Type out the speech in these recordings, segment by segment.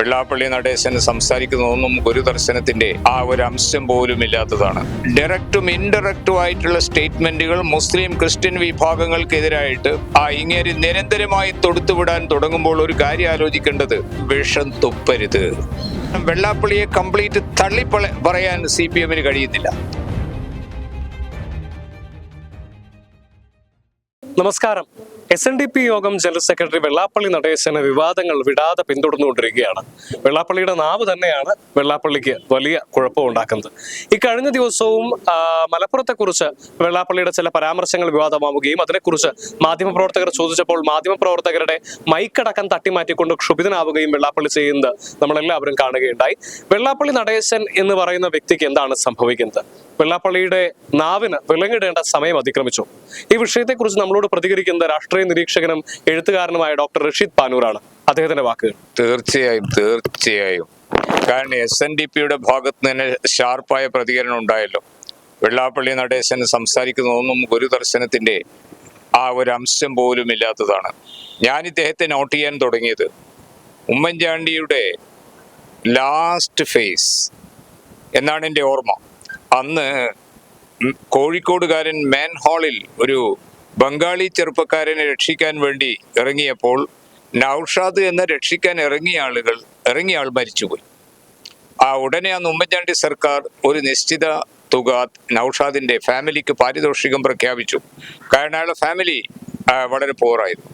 വെള്ളാപ്പള്ളി നടേശൻ സംസാരിക്കുന്നതൊന്നും ഗുരുദർശനത്തിന്റെ ആ ഒരു അംശം പോലും ഇല്ലാത്തതാണ്. ഡയറക്റ്റും ഇൻഡയറക്റ്റും ആയിട്ടുള്ള സ്റ്റേറ്റ്മെന്റുകൾ മുസ്ലിം ക്രിസ്ത്യൻ വിഭാഗങ്ങൾക്കെതിരായിട്ട് ഇങ്ങേര് നിരന്തരമായി തൊടുത്തുവിടാൻ തുടങ്ങുമ്പോൾ ഒരു കാര്യം ആലോചിക്കേണ്ടത്, വിഷം തുപ്പരുത്. വെള്ളാപ്പള്ളിയെ കംപ്ലീറ്റ് തള്ളി പറയാൻ CPM കഴിയുന്നില്ല. നമസ്കാരം. SNDP യോഗം ജനറൽ സെക്രട്ടറി വെള്ളാപ്പള്ളി നടേശന് വിവാദങ്ങൾ വിടാതെ പിന്തുടർന്നുകൊണ്ടിരിക്കുകയാണ്. വെള്ളാപ്പള്ളിയുടെ നാവ് തന്നെയാണ് വെള്ളാപ്പള്ളിക്ക് വലിയ കുഴപ്പമുണ്ടാക്കുന്നത്. ഈ കഴിഞ്ഞ ദിവസവും മലപ്പുറത്തെക്കുറിച്ച് വെള്ളാപ്പള്ളിയുടെ ചില പരാമർശങ്ങൾ വിവാദമാവുകയും അതിനെക്കുറിച്ച് മാധ്യമപ്രവർത്തകർ ചോദിച്ചപ്പോൾ മാധ്യമപ്രവർത്തകരുടെ മൈക്കടക്കം തട്ടിമാറ്റിക്കൊണ്ട് ക്ഷുഭിതനാവുകയും വെള്ളാപ്പള്ളി ചെയ്യുന്നത് നമ്മളെല്ലാവരും കാണുകയുണ്ടായി. വെള്ളാപ്പള്ളി നടേശൻ എന്ന് പറയുന്ന വ്യക്തിക്ക് എന്താണ് സംഭവിക്കുന്നത്? വെള്ളാപ്പള്ളിയുടെ നാവിന് വിലങ്ങിടേണ്ട സമയം അതിക്രമിച്ചു. ഈ വിഷയത്തെക്കുറിച്ച് നമ്മളോട് പ്രതികരിക്കുന്നത് രാഷ്ട്രീയ നിരീക്ഷകനും എഴുത്തുകാരനുമായ ഡോക്ടർ റഷീദ് പാനൂരാണ്. അദ്ദേഹത്തിന്റെ വാക്കുകൾ. തീർച്ചയായും കാരണം SNDPയുടെ ഭാഗത്ത് നിന്ന് ഷാർപ്പായ പ്രതികരണം ഉണ്ടായല്ലോ. വെള്ളാപ്പള്ളി നടേശൻ സംസാരിക്കുന്നതൊന്നും ഗുരുദർശനത്തിന്റെ ആ ഒരു അംശം പോലും ഇല്ലാത്തതാണ്. ഞാൻ ഇദ്ദേഹത്തെ നോട്ട് ചെയ്യാൻ തുടങ്ങിയത് ഉമ്മൻചാണ്ടിയുടെ ലാസ്റ്റ് ഫേസ് എന്നാണ് എൻ്റെ ഓർമ്മ. അന്ന് കോഴിക്കോടുകാരൻ മാൻഹോളിൽ ഒരു ബംഗാളി ചെറുപ്പക്കാരനെ രക്ഷിക്കാൻ വേണ്ടി ഇറങ്ങിയപ്പോൾ നൗഷാദ് എന്ന രക്ഷിക്കാൻ ഇറങ്ങിയ ആൾ മരിച്ചുപോയി. ഉടനെ അന്ന് ഉമ്മൻചാണ്ടി സർക്കാർ ഒരു നിശ്ചിത തുക നൗഷാദിന്റെ ഫാമിലിക്ക് പാരിതോഷികം പ്രഖ്യാപിച്ചു. കാരണം അയാളുടെ ഫാമിലി വളരെ പോറായിരുന്നു.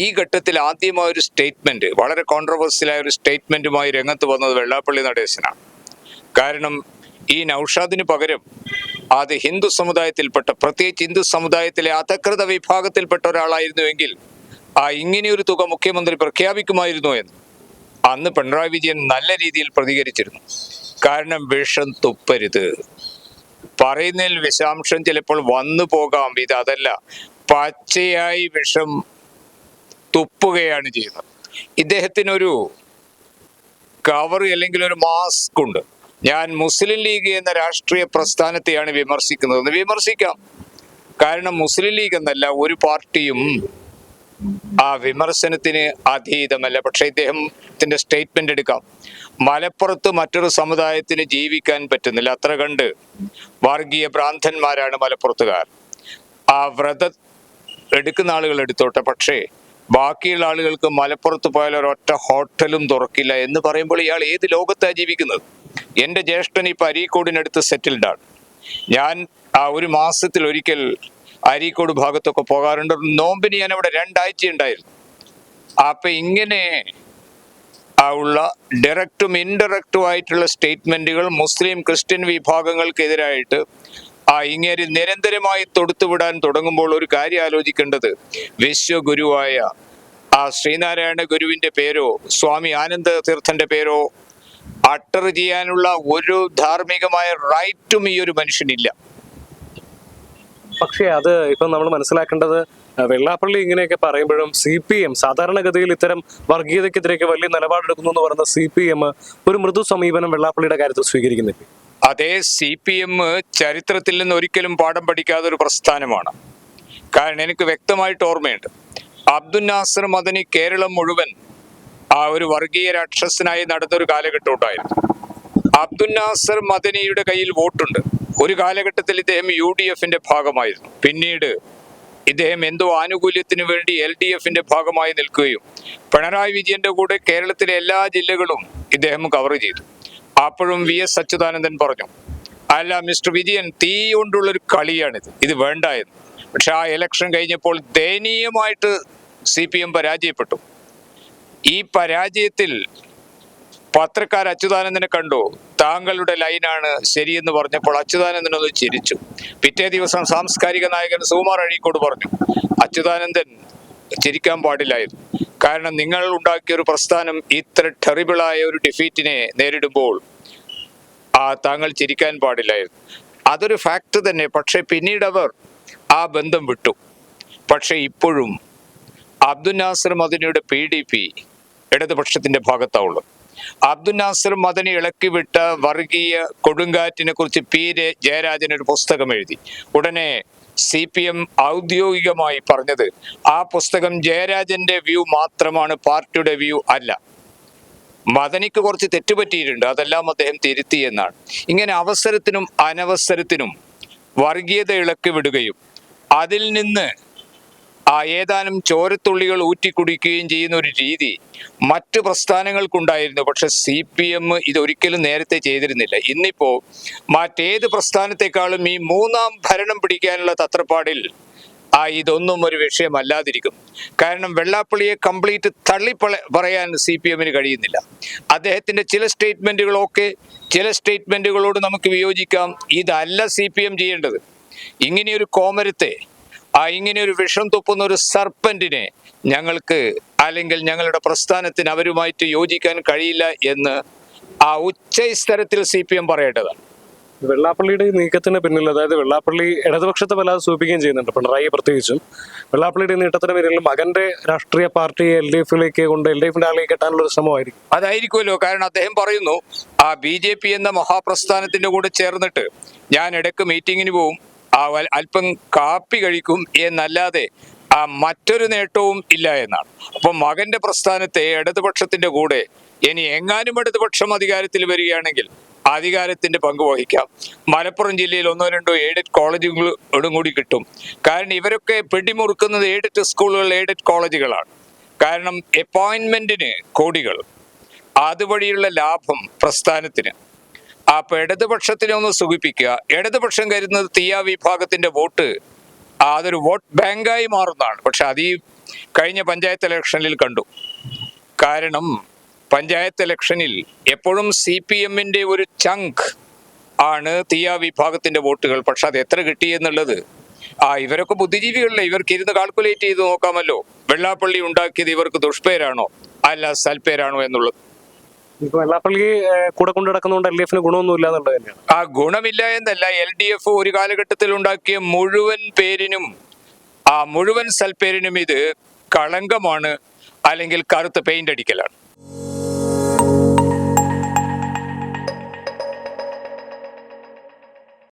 ഈ ഘട്ടത്തിൽ ആദ്യമായ ഒരു സ്റ്റേറ്റ്മെന്റ്, വളരെ കോൺട്രവേഴ്സ്യലായ ഒരു സ്റ്റേറ്റ്മെന്റുമായി രംഗത്ത് വന്നത് വെള്ളാപ്പള്ളി നടേശനാണ്. കാരണം ഈ നൗഷാദിന് പകരം അത് ഹിന്ദു സമുദായത്തിൽപ്പെട്ട, പ്രത്യേകിച്ച് ഹിന്ദു സമുദായത്തിലെ അധകൃത വിഭാഗത്തിൽപ്പെട്ട ഒരാളായിരുന്നുവെങ്കിൽ ഇങ്ങനെയൊരു തുക മുഖ്യമന്ത്രി പ്രഖ്യാപിക്കുമായിരുന്നു എന്ന് അന്ന് പിണറായി വിജയൻ നല്ല രീതിയിൽ പ്രതികരിച്ചിരുന്നു. കാരണം വിഷം തുപ്പരുത്, പറയുന്നതിൽ വിഷാംശം ചിലപ്പോൾ വന്നു പോകാം, അതല്ല, പച്ചയായി വിഷം തുപ്പുകയാണ് ചെയ്യുന്നത്. ഇദ്ദേഹത്തിനൊരു കവർ അല്ലെങ്കിൽ ഒരു മാസ്ക് ഉണ്ട്. ഞാൻ മുസ്ലിം ലീഗ് എന്ന രാഷ്ട്രീയ പ്രസ്ഥാനത്തെയാണ് വിമർശിക്കുന്നതെന്ന് വിമർശിക്കാം. കാരണം മുസ്ലിം ലീഗ് എന്നല്ല ഒരു പാർട്ടിയും വിമർശനത്തിന് അതീതമല്ല. പക്ഷെ ഇദ്ദേഹത്തിന്റെ സ്റ്റേറ്റ്മെന്റ് എടുക്കാം. മലപ്പുറത്ത് മറ്റൊരു സമുദായത്തിന് ജീവിക്കാൻ പറ്റുന്നില്ല, അത്ര കണ്ട് വർഗീയ ഭ്രാന്തന്മാരാണ് മലപ്പുറത്തുകാർ. വ്രതം എടുക്കുന്ന ആളുകൾ എടുത്തോട്ടെ, പക്ഷേ ബാക്കിയുള്ള ആളുകൾക്ക് മലപ്പുറത്ത് പോയാൽ ഒരൊറ്റ ഹോട്ടലും തുറക്കില്ല എന്ന് പറയുമ്പോൾ ഇയാൾ ഏത് ലോകത്താണ് ജീവിക്കുന്നത്? എൻ്റെ ജ്യേഷ്ഠൻ ഇപ്പൊ അരീക്കോടിനടുത്ത് സെറ്റിൽഡാണ്. ഞാൻ ഒരു മാസത്തിൽ ഒരിക്കൽ അരീക്കോട് ഭാഗത്തൊക്കെ പോകാറുണ്ട്. നോമ്പിന് ഞാൻ അവിടെ 2 ആഴ്ച ഉണ്ടായിരുന്നു. അപ്പൊ ഇങ്ങനെ ഉള്ള ഡയറക്റ്റും ഇൻഡയറക്റ്റും ആയിട്ടുള്ള സ്റ്റേറ്റ്മെന്റുകൾ മുസ്ലിം ക്രിസ്ത്യൻ വിഭാഗങ്ങൾക്കെതിരായിട്ട് ഇങ്ങേര് നിരന്തരമായി തൊടുത്തുവിടാൻ തുടങ്ങുമ്പോൾ ഒരു കാര്യം ആലോചിക്കേണ്ടത്, വിശ്വഗുരുവായ ശ്രീനാരായണ ഗുരുവിന്റെ പേരോ സ്വാമി ആനന്ദ തീർത്ഥന്റെ പേരോ അട്ടർ ചെയ്യാനുള്ള ഒരു ധാർമ്മികമായ റൈറ്റും ഈ ഒരു മനുഷ്യനില്ല. പക്ഷേ അത് ഇപ്പൊ നമ്മൾ മനസ്സിലാക്കേണ്ടത്, വെള്ളാപ്പള്ളി ഇങ്ങനെയൊക്കെ പറയുമ്പോഴും CPM സാധാരണഗതിയിൽ ഇത്തരം വർഗീയതയ്ക്കെതിരെയൊക്കെ വലിയ നിലപാടെടുക്കുന്നു എന്ന് പറയുന്ന CPM ഒരു മൃദു സമീപനം വെള്ളാപ്പള്ളിയുടെ കാര്യത്തിൽ സ്വീകരിക്കുന്നില്ല. അതേ, CPM ചരിത്രത്തിൽ നിന്ന് ഒരിക്കലും പാഠം പഠിക്കാത്ത ഒരു പ്രസ്ഥാനമാണ്. കാരണം എനിക്ക് വ്യക്തമായിട്ട് ഓർമ്മയുണ്ട്, അബ്ദുൽ നാസർ മദനി കേരളം മുഴുവൻ ഒരു വർഗീയ രാക്ഷസനായി നടന്നൊരു കാലഘട്ടം ഉണ്ടായിരുന്നു. അബ്ദുൽ നാസർ മദനിയുടെ കയ്യിൽ വോട്ടുണ്ട്. ഒരു കാലഘട്ടത്തിൽ ഇദ്ദേഹം UDFന്റെ ഭാഗമായിരുന്നു. പിന്നീട് ഇദ്ദേഹം എന്തോ ആനുകൂല്യത്തിന് വേണ്ടി LDFന്റെ ഭാഗമായി നിൽക്കുകയും പിണറായി വിജയന്റെ കൂടെ കേരളത്തിലെ എല്ലാ ജില്ലകളും ഇദ്ദേഹം കവർ ചെയ്തു. അപ്പോഴും VS അച്യുതാനന്ദൻ പറഞ്ഞു, അല്ല മിസ്റ്റർ വിജയൻ, തീ കൊണ്ടുള്ളൊരു കളിയാണിത്, ഇത് വേണ്ട എന്ന്. പക്ഷെ ഇലക്ഷൻ കഴിഞ്ഞപ്പോൾ ദയനീയമായിട്ട് CPM പരാജയപ്പെട്ടു. ഈ പരാജയത്തിൽ പത്രക്കാർ അച്യുതാനന്ദനെ കണ്ടു. താങ്കളുടെ ലൈനാണ് ശരിയെന്ന് പറഞ്ഞപ്പോൾ അച്യുതാനന്ദനൊന്ന് ചിരിച്ചു. പിറ്റേ ദിവസം സാംസ്കാരിക നായകൻ സുകുമാർ അഴീക്കോട് പറഞ്ഞു, അച്യുതാനന്ദൻ ചിരിക്കാൻ പാടില്ലായിരുന്നു. കാരണം നിങ്ങൾ ഉണ്ടാക്കിയ ഒരു പ്രസ്ഥാനം ഇത്ര ടെറിബിളായ ഒരു ഡിഫീറ്റിനെ നേരിടുമ്പോൾ താങ്കൾ ചിരിക്കാൻ പാടില്ലായിരുന്നു. അതൊരു ഫാക്ട് തന്നെ. പക്ഷെ പിന്നീട് അവർ ബന്ധം വിട്ടു. പക്ഷെ ഇപ്പോഴും അബ്ദുൽ നാസർ മദനിയുടെ PDP ഇടതുപക്ഷത്തിന്റെ ഭാഗത്താവുള്ളൂ. അബ്ദുൽ നാസർ മദനി ഇളക്കിവിട്ട വർഗീയ കൊടുങ്കാറ്റിനെ കുറിച്ച് P. ജയരാജൻ ഒരു പുസ്തകം എഴുതി. ഉടനെ CPM ഔദ്യോഗികമായി പറഞ്ഞത് ആ പുസ്തകം ജയരാജന്റെ വ്യൂ മാത്രമാണ്, പാർട്ടിയുടെ വ്യൂ അല്ല. മദനിക്ക് കുറച്ച് തെറ്റുപറ്റിയിട്ടുണ്ട്, അതെല്ലാം അദ്ദേഹം തിരുത്തി എന്നാണ്. ഇങ്ങനെ അവസരത്തിനും അനവസരത്തിനും വർഗീയത ഇളക്കി വിടുകയും അതിൽ നിന്ന് ഏതാനും ചോരത്തുള്ളികൾ ഊറ്റിക്കുടിക്കുകയും ചെയ്യുന്ന ഒരു രീതി മറ്റ് പ്രസ്ഥാനങ്ങൾക്കുണ്ടായിരുന്നു. പക്ഷെ CPM ഇതൊരിക്കലും നേരത്തെ ചെയ്തിരുന്നില്ല. ഇന്നിപ്പോ മറ്റേത് പ്രസ്ഥാനത്തെക്കാളും ഈ മൂന്നാം ഭരണം പിടിക്കാനുള്ള തത്രപ്പാടിൽ ഇതൊന്നും ഒരു വിഷയമല്ലാതിരിക്കും. കാരണം വെള്ളാപ്പള്ളിയെ കംപ്ലീറ്റ് പറയാൻ CPM കഴിയുന്നില്ല. അദ്ദേഹത്തിന്റെ ചില സ്റ്റേറ്റ്മെന്റുകളോട് നമുക്ക് വിയോജിക്കാം. ഇതല്ല CPM ചെയ്യേണ്ടത്. ഇങ്ങനെയൊരു കോമരത്തെ, ഇങ്ങനെയൊരു വിഷം തുപ്പുന്ന ഒരു സർപ്പന്റിനെ ഞങ്ങൾക്ക് അല്ലെങ്കിൽ ഞങ്ങളുടെ പ്രസ്ഥാനത്തിന് അവരുമായിട്ട് യോജിക്കാൻ കഴിയില്ല എന്ന് ഉച്ചസ്ഥരത്തിൽ CPM പറയേണ്ടതാണ്. വെള്ളാപ്പള്ളിയുടെ നീക്കത്തിന് പിന്നിൽ, അതായത് വെള്ളാപ്പള്ളി ഇടതുപക്ഷത്തെ വല്ലാതെ സൂചിപ്പിക്കുകയും ചെയ്യുന്നുണ്ട്, പിണറായി പ്രത്യേകിച്ചും. വെള്ളാപ്പള്ളിയുടെ നീക്കത്തിന് പിന്നിൽ മകന്റെ രാഷ്ട്രീയ പാർട്ടിയെ LDFിലേക്ക് കൊണ്ട് LDFിന്റെ ആളിലേക്ക് കെട്ടാനുള്ള ഒരു ശ്രമമായിരിക്കും. അതായിരിക്കുമല്ലോ. കാരണം അദ്ദേഹം പറയുന്നു BJP എന്ന മഹാപ്രസ്ഥാനത്തിന്റെ കൂടെ ചേർന്നിട്ട് ഞാൻ ഇടയ്ക്ക് മീറ്റിങ്ങിന് പോവും, അല്പം കാപ്പി കഴിക്കും എന്നല്ലാതെ മറ്റൊരു നേട്ടവും ഇല്ല എന്നാണ്. അപ്പം മകന്റെ പ്രസ്ഥാനത്തെ ഇടതുപക്ഷത്തിന്റെ കൂടെ ഇനി എങ്ങാനും ഇടതുപക്ഷം അധികാരത്തിൽ വരികയാണെങ്കിൽ അധികാരത്തിന്റെ പങ്ക് വഹിക്കാം. മലപ്പുറം ജില്ലയിൽ 1-2 എയ്ഡഡ് കോളേജുകളോടും കൂടി കിട്ടും. കാരണം ഇവരൊക്കെ പിടിമുറുക്കുന്നത് എയ്ഡഡ് സ്കൂളുകൾ, എയ്ഡഡ് കോളേജുകളാണ്. കാരണം അപ്പോയിന്റ്മെന്റിന് കോടികൾ, അതുവഴിയുള്ള ലാഭം പ്രസ്ഥാനത്തിന്. അപ്പൊ ഇടതുപക്ഷത്തിനെ ഒന്ന് സുഖിപ്പിക്കുക. ഇടതുപക്ഷം കരുതുന്നത് തീയ വിഭാഗത്തിന്റെ വോട്ട് അതൊരു വോട്ട് ബാങ്കായി മാറുന്നതാണ്. പക്ഷെ അത് ഈ കഴിഞ്ഞ പഞ്ചായത്ത് ഇലക്ഷനിൽ കണ്ടു. കാരണം പഞ്ചായത്ത് ഇലക്ഷനിൽ എപ്പോഴും CPMന്റെ ഒരു ചങ്ക് ആണ് തീയ വിഭാഗത്തിന്റെ വോട്ടുകൾ. പക്ഷെ അത് എത്ര കിട്ടി എന്നുള്ളത് ഇവരൊക്കെ ബുദ്ധിജീവികളിലെ, ഇവർക്ക് ഇരുന്ന് കാൽക്കുലേറ്റ് ചെയ്ത് നോക്കാമല്ലോ. വെള്ളാപ്പള്ളി ഉണ്ടാക്കിയത് ഇവർക്ക് ദുഷ്പേരാണോ അല്ല സൽപ്പേരാണോ എന്നുള്ളത്. ഇപ്പൊ വെള്ളാപ്പള്ളി കൂടെ കൊണ്ടു നടക്കുന്നതുകൊണ്ട് LDFിന് ഗുണമൊന്നും ഇല്ല എന്നുള്ളത് തന്നെയാണ്. ഗുണമില്ല എന്നല്ല, LDF ഒരു കാലഘട്ടത്തിൽ ഉണ്ടാക്കിയ മുഴുവൻ പേരിനും, മുഴുവൻ സൽപ്പേരിനും ഇത് കളങ്കമാണ്, അല്ലെങ്കിൽ കറുത്ത് പെയിന്റ് അടിക്കലാണ്.